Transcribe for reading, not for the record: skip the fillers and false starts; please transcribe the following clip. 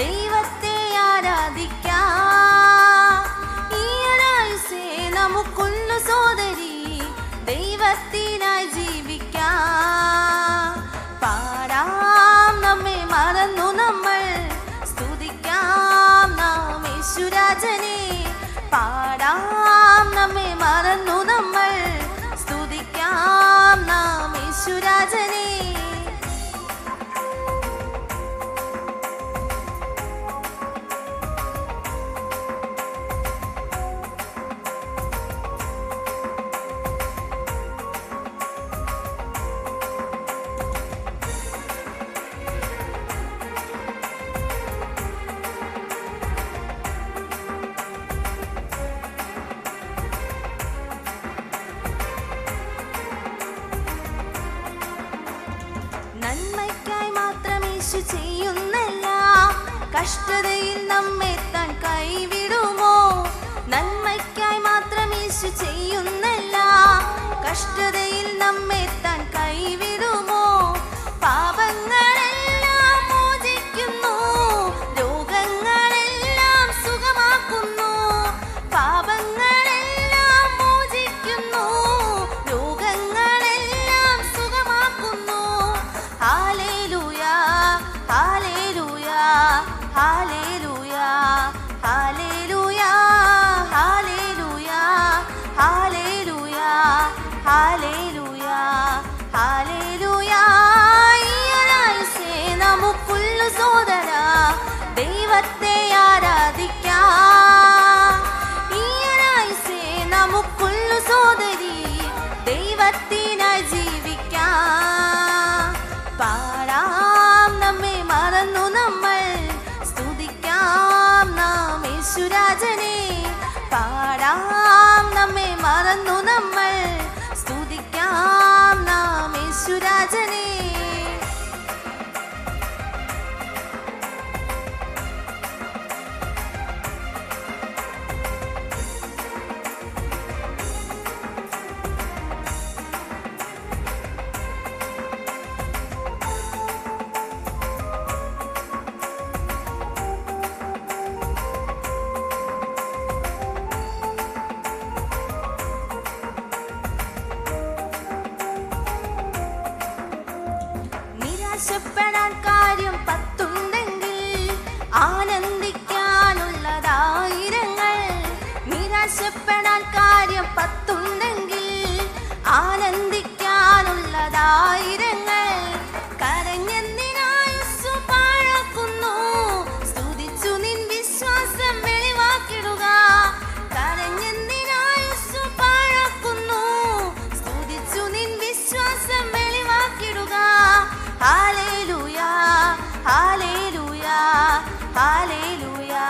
ദൈവത്തെ ആരാധിക്കാം. ഈ ഒരായുസ്സേ നമുക്കുള്ളു സോദരി, ദൈവത്തിനായി ജീവിക്കാം. പാടാം നമ്മെ മറന്നു നമ്മൾ, സ്തുതിക്കാം നാം യേശുരാജനെ. പാടാം നമ്മെ മറന്നു നമ്മൾ, സ്തുതിക്കാം നാം യേശുരാജനെ. നന്മയ്ക്കായി മാത്രം യേശു ചെയ്യുന്നെല്ലാം, കഷ്ടതയിൽ നമ്മെ താൻ കൈവിടുമോ? നന്മയ്ക്കായി മാത്രം യേശു ചെയ്യുന്നെല്ലാം, കഷ്ടതയിൽ നമ്മെ താൻ കൈവിടുമോ? പാപങ്ങളെല്ലാം മോചിക്കുന്നു, രോഗങ്ങളെല്ലാം സുഖമാക്കുന്നു. പാപങ്ങളെല്ലാം മോചിക്കുന്നു, രോഗങ്ങളെല്ലാം സുഖമാക്കുന്നു. ഹല്ലേലൂയാ ഹല്ലേലൂയാ ഹല്ലേലൂയാ ഹല്ലേലൂയാ ഹല്ലേലൂയാ ഹല്ലേലൂയാ ഹല്ലേലൂയാ ഹല്ലേലൂയാ. ഈ ഒരായുസ്സേ നമുക്കുള്ളു സോദരാ, ദൈവത്തെ ആരാധിക്കാം. ഈ ഒരായുസ്സേ നമുക്കുള്ളു സോദരി, ദൈവത്തിനായി ജീവിക്കാം. പാടാം നമ്മെ മറന്നു നമ്മൾ, സ്തുതിക്കാം നാം യേശുരാജനെ. പാടാം നമ്മെ മറന്നു നമ്മൾ, സ്തുതിക്കാം നാം യേശുരാജനെ. നിരാശപ്പെടാൻ കാര്യം പത്തുണ്ടെങ്കിൽ ആനന്ദിക്കാനുള്ളതായിരങ്ങൾ. നിരാശപ്പെടാൻ കാര്യം പത്തുണ്ടെങ്കിൽ ആനന്ദിക്കാനുള്ളതായിരങ്ങൾ. കരഞ്ഞെന്തിനായുസ്സു പാഴാക്കുന്നു, സ്തുതിച്ചു നിൻ വിശ്വാസം വെളിവാക്കിടുക. കരഞ്ഞെന്തിനായുസ്സു പാഴാക്കുന്നു, സ്തുതിച്ചു നിൻ വിശ്വാസം വെളിവാക്കിടുക. ഹല്ലേലൂയാ ഹല്ലേലൂയാ ഹല്ലേലൂയാ